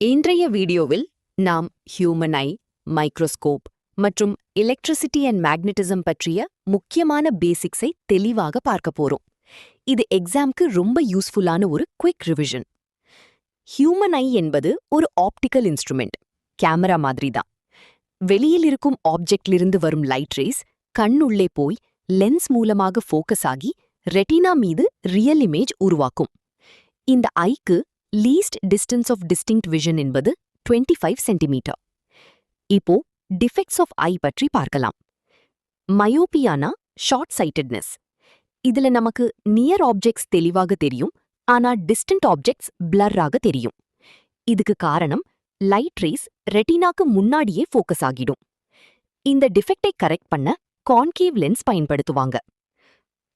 இன்றைய வீடியோவில் நாம் ஹியூமன் ஐ, மைக்ரோஸ்கோப் மற்றும் எலக்ட்ரிசிட்டி அண்ட் மேக்னட்டிசம் பற்றிய முக்கியமான பேசிக்ஸை தெளிவாக பார்க்க போறோம். இது எக்ஸாம்க்கு ரொம்ப யூஸ்ஃபுல்லான ஒரு குயிக் ரிவிஷன். ஹியூமன் ஐ என்பது ஒரு ஆப்டிக்கல் இன்ஸ்ட்ருமெண்ட், கேமரா மாதிரி தான். வெளியில் இருக்கும் ஆப்ஜெக்ட்லிருந்து வரும் லைட் ரேஸ் கண்ணுள்ளே போய் லென்ஸ் மூலமாக ஃபோக்கஸ் ஆகி ரெட்டினா மீது ரியல் இமேஜ் உருவாக்கும். இந்த ஐக்கு least distance of distinct vision என்பது 25 சென்டிமீட்டர். இப்போ டிஃபெக்ட்ஸ் ஆஃப் ஐ பற்றி பார்க்கலாம். மயோபியானா ஷார்ட் சைட்டட்னஸ். இதுல நமக்கு நியர் ஆப்ஜெக்ட்ஸ் தெளிவாக தெரியும், ஆனா டிஸ்டன்ட் ஆப்ஜெக்ட்ஸ் பிளர்ராக தெரியும். இதுக்கு காரணம் லைட் ரேஸ் ரெட்டினாக்கு முன்னாடியே ஃபோக்கஸ் ஆகிடும். இந்த டிஃபெக்டை கரெக்ட் பண்ண கான்கேவ் லென்ஸ் பயன்படுத்துவாங்க.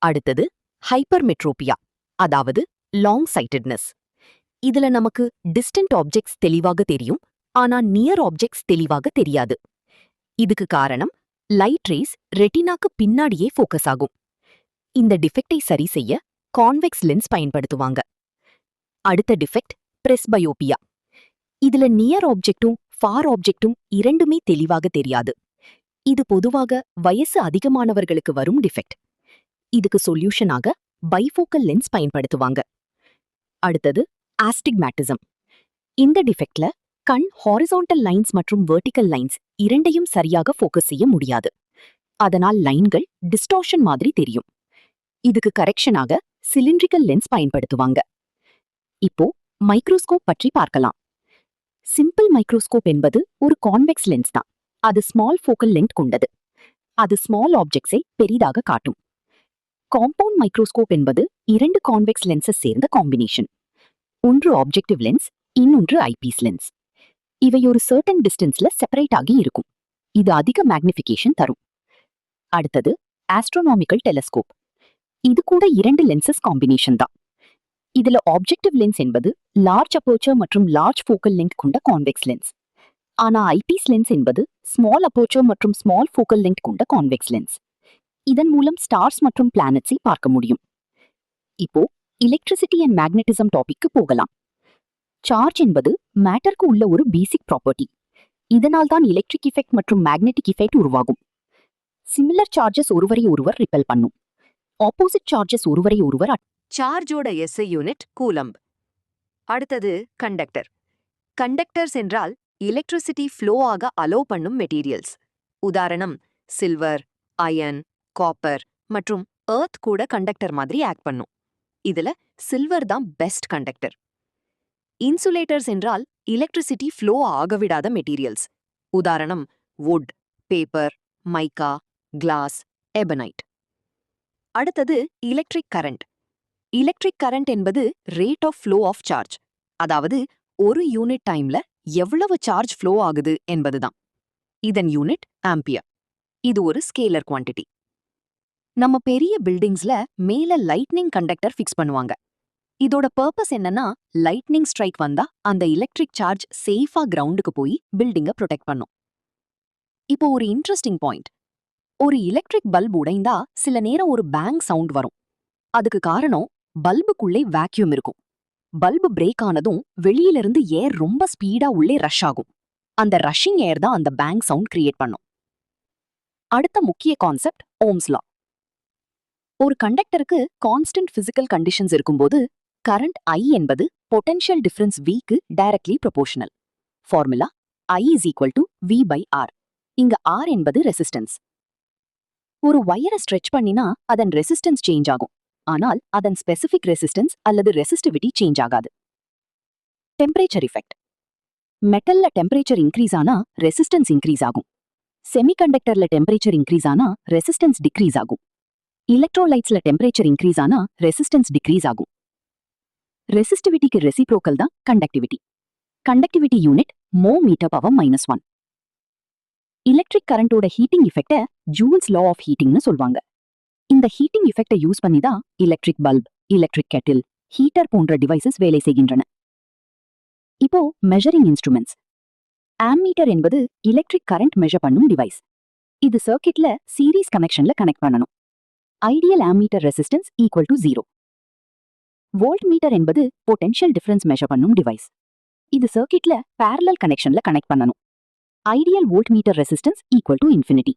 அடுத்தது ஹைப்பர்மெட்ரோபியா, அதாவது லாங் சைட்டட்னஸ். இதுல நமக்கு டிஸ்டன்ட் ஆப்ஜெக்ட்ஸ் தெளிவாக தெரியும், ஆனா நியர் ஆப்ஜெக்ட்ஸ் தெளிவாக தெரியாது. இதுக்கு காரணம் லைட் ரேஸ் ரெட்டினாக்கு பின்னாடியே ஃபோக்கஸ் ஆகும். இந்த டிஃபெக்டை சரி செய்ய கான்வெக்ஸ் லென்ஸ் பயன்படுத்துவாங்க. அடுத்த டிஃபெக்ட் பிரெஸ்பயோபியா. இதுல நியர் ஆப்ஜெக்டும் ஃபார் ஆப்ஜெக்டும் இரண்டுமே தெளிவாக தெரியாது. இது பொதுவாக வயசு அதிகமானவர்களுக்கு வரும் டிஃபெக்ட். இதுக்கு சொல்யூஷனாக பைஃபோக்கல் லென்ஸ் பயன்படுத்துவாங்க. அடுத்தது ஆஸ்டிக்மேட்டிசம். இந்த டிஃபெக்ட்ல கண் ஹாரிசான்டல் லைன்ஸ் மற்றும் வெர்டிகல் லைன்ஸ் இரண்டையும் சரியாக ஃபோக்கஸ் செய்ய முடியாது. அதனால் லைன்கள் டிஸ்டார்ஷன் மாதிரி தெரியும். இதுக்கு கரெக்ஷனாக சிலிண்ட்ரிக்கல் லென்ஸ் பயன்படுத்துவாங்க. இப்போ மைக்ரோஸ்கோப் பற்றி பார்க்கலாம். சிம்பிள் மைக்ரோஸ்கோப் என்பது ஒரு கான்வெக்ஸ் லென்ஸ் தான். அது ஸ்மால் ஃபோக்கல் லென்த் கொண்டது. அது ஸ்மால் ஆப்ஜெக்ட்ஸை பெரிதாக காட்டும். காம்பவுண்ட் மைக்ரோஸ்கோப் என்பது இரண்டு கான்வெக்ஸ் லென்ஸஸ் சேர்ந்த காம்பினேஷன். ஒன்று ஆப்ஜெக்டிவ் லென்ஸ், இன்னொன்று ஐபீஸ் லென்ஸ். இவை ஒரு சர்டன் டிஸ்டன்ஸ்ல செப்பரேட் ஆகி இருக்கும். இது அதிக மேக்னிஃபிகேஷன் தரும். அடுத்தது ஆஸ்ட்ரோனாமிக்கல் டெலஸ்கோப். இது கூட இரண்டு லென்சஸ் காம்பினேஷன் தான். இதுல ஆப்ஜெக்டிவ் லென்ஸ் என்பது லார்ஜ் அப்போச்சர் மற்றும் லார்ஜ் ஃபோக்கல் லென்த் கொண்ட கான்வெக்ஸ் லென்ஸ். ஆனா ஐபீஸ் லென்ஸ் என்பது ஸ்மால் அப்போச்சர் மற்றும் ஸ்மால் ஃபோக்கல் லென்த் கொண்ட கான்வெக்ஸ் லென்ஸ். இதன் மூலம் ஸ்டார்ஸ் மற்றும் பிளானட்ஸை பார்க்க முடியும். இப்போ எலக்ட்ரிசிட்டி அண்ட் மேக்னட்டிசம் டாபிக்கு போகலாம். சார்ஜ் என்பது மேட்டருக்கு உள்ள ஒரு பேசிக் ப்ராப்பர்ட்டி. இதனால் தான் எலக்ட்ரிக் எஃபெக்ட் மற்றும் மேக்னெட்டிக் எஃபெக்ட் உருவாகும். சிமிலர் சார்ஜஸ் ஒருவரை ஒருவர் ரிப்பெல் பண்ணும். ஆப்போசிட் சார்ஜஸ் ஒருவரை ஒருவர். சார்ஜோட எஸ்ஐ யூனிட் கூலம்ப். அடுத்தது கண்டக்டர். கண்டக்டர்ஸ் என்றால் எலக்ட்ரிசிட்டி ஃப்ளோ ஆக அலோவ் பண்ணும் மெட்டீரியல்ஸ். உதாரணம் சில்வர், அயன், காப்பர் மற்றும் எர்த் கூட கண்டக்டர் மாதிரி ஆக்ட் பண்ணும். இதுல சில்வர் தான் பெஸ்ட் கண்டக்டர். இன்சுலேட்டர்ஸ் என்றால் எலக்ட்ரிசிட்டி ஃப்ளோ ஆகவிடாத மெட்டீரியல்ஸ். உதாரணம் wood, paper, mica, glass, ebonite. அடுத்தது எலக்ட்ரிக் கரண்ட். எலக்ட்ரிக் கரண்ட் என்பது rate of flow of charge, அதாவது ஒரு யூனிட் டைம்ல எவ்வளவு சார்ஜ் ஃப்ளோ ஆகுது என்பதுதான். இதன் யூனிட் ஆம்பியர். இது ஒரு ஸ்கேலர் குவான்டிட்டி. நம்ம பெரிய பில்டிங்ஸ்ல மேல லைட்னிங் கண்டக்டர் ஃபிக்ஸ் பண்ணுவாங்க. இதோட பர்பஸ் என்னன்னா, லைட்னிங் ஸ்ட்ரைக் வந்தா அந்த எலக்ட்ரிக் சார்ஜ் சேஃபா கிரவுண்டுக்கு போய் பில்டிங்கை ப்ரொடெக்ட் பண்ணும். இப்போ ஒரு இன்ட்ரெஸ்டிங் பாயிண்ட். ஒரு எலக்ட்ரிக் பல்ப் உடைந்தா சில நேரம் ஒரு பேங் சவுண்ட் வரும். அதுக்கு காரணம் பல்புக்குள்ளே வேக்யூம் இருக்கும். பல்பு பிரேக் ஆனதும் வெளியிலிருந்து ஏர் ரொம்ப ஸ்பீடா உள்ளே ரஷ் ஆகும். அந்த ரஷ்ஷிங் ஏர் தான் அந்த பேங் சவுண்ட் கிரியேட் பண்ணும். அடுத்த முக்கிய கான்செப்ட் ஓம்ஸ் லா. ஒரு கண்டக்டருக்கு கான்ஸ்டன்ட் பிசிக்கல் கண்டிஷன்ஸ் இருக்கும்போது கரண்ட் I என்பது பொட்டன்ஷியல் டிஃபரன்ஸ் Vக்கு directly proportional. Formula I is equal to V/R. இங்க R என்பது ரெசிஸ்டன்ஸ். ஒரு வயரை ஸ்ட்ரெச் பண்ணினா அதன் ரெசிஸ்டன்ஸ் சேஞ்ச் ஆகும், ஆனால் அதன் ஸ்பெசிபிக் ரெசிஸ்டன்ஸ் அல்லது ரெசிஸ்டிவிட்டி சேஞ்ச் ஆகாது. Temperature effect. மெட்டல்ல டெம்பரேச்சர் இன்க்ரீஸ் ஆனா ரெசிஸ்டன்ஸ் இன்க்ரீஸ் ஆகும். செமிகண்டக்டர்ல டெம்பரேச்சர் இன்க்ரீஸ் ஆனா ரெசிஸ்டன்ஸ் டிக்ரீஸ் ஆகும். எலக்ட்ரோலைட்ஸ்ல டெம்பரேச்சர் இன்க்ரீஸ் ஆனா ரெசிஸ்டன்ஸ் டிக்ரீஸ் ஆகும். ரெசிஸ்டிவிட்டிக்கு ரெசிப்ரோக்கல் தான் conductivity. Conductivity unit mho metre power -1. Electric கரண்டோட heating effect Joule's law of ஹீட்டிங்னு சொல்வாங்க. இந்த ஹீட்டிங் எஃபெக்டை யூஸ் பண்ணி தான் electric bulb, electric kettle, heater போன்ற டிவைசஸ் வேலை செய்கின்றன. இப்போ மெஷரிங் இன்ஸ்ட்ருமெண்ட்ஸ். ஆம்மீட்டர் என்பது எலக்ட்ரிக் கரண்ட் மெஷர் பண்ணும் டிவைஸ். இது சர்க்கிட்ல சீரீஸ் கனெக்ஷன்ல கனெக்ட் பண்ணணும். Ideal ammeter resistance equal to 0. Voltmeter என்பது பொட்டென்ஷியல் டிஃபரன்ஸ் மெஷர் பண்ணும் டிவைஸ். இது சர்க்கிட்ல parallel கனெக்ஷன்ல கனெக்ட் பண்ணணும். Ideal voltmeter resistance equal to infinity.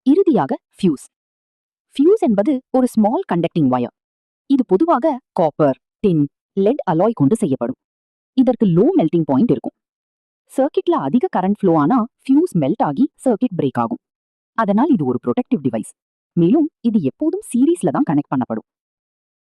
இறுதியாக ஃபியூஸ். ஃபியூஸ் என்பது ஒரு ஸ்மால் கண்டக்டிங் வயர். இது பொதுவாக காப்பர், டின், லெட் அலாய் கொண்டு செய்யப்படும். இதற்கு லோ மெல்டிங் பாயிண்ட் இருக்கும். சர்க்கிட்ல அதிக கரண்ட் ஃப்ளோ ஆனா ஃபியூஸ் மெல்ட் ஆகி சர்க்கிட் பிரேக் ஆகும். அதனால் இது ஒரு ப்ரொடெக்டிவ் டிவைஸ். மேலும் இது எப்போதும் சீரீஸ்ல தான் கனெக்ட் பண்ணப்படும்.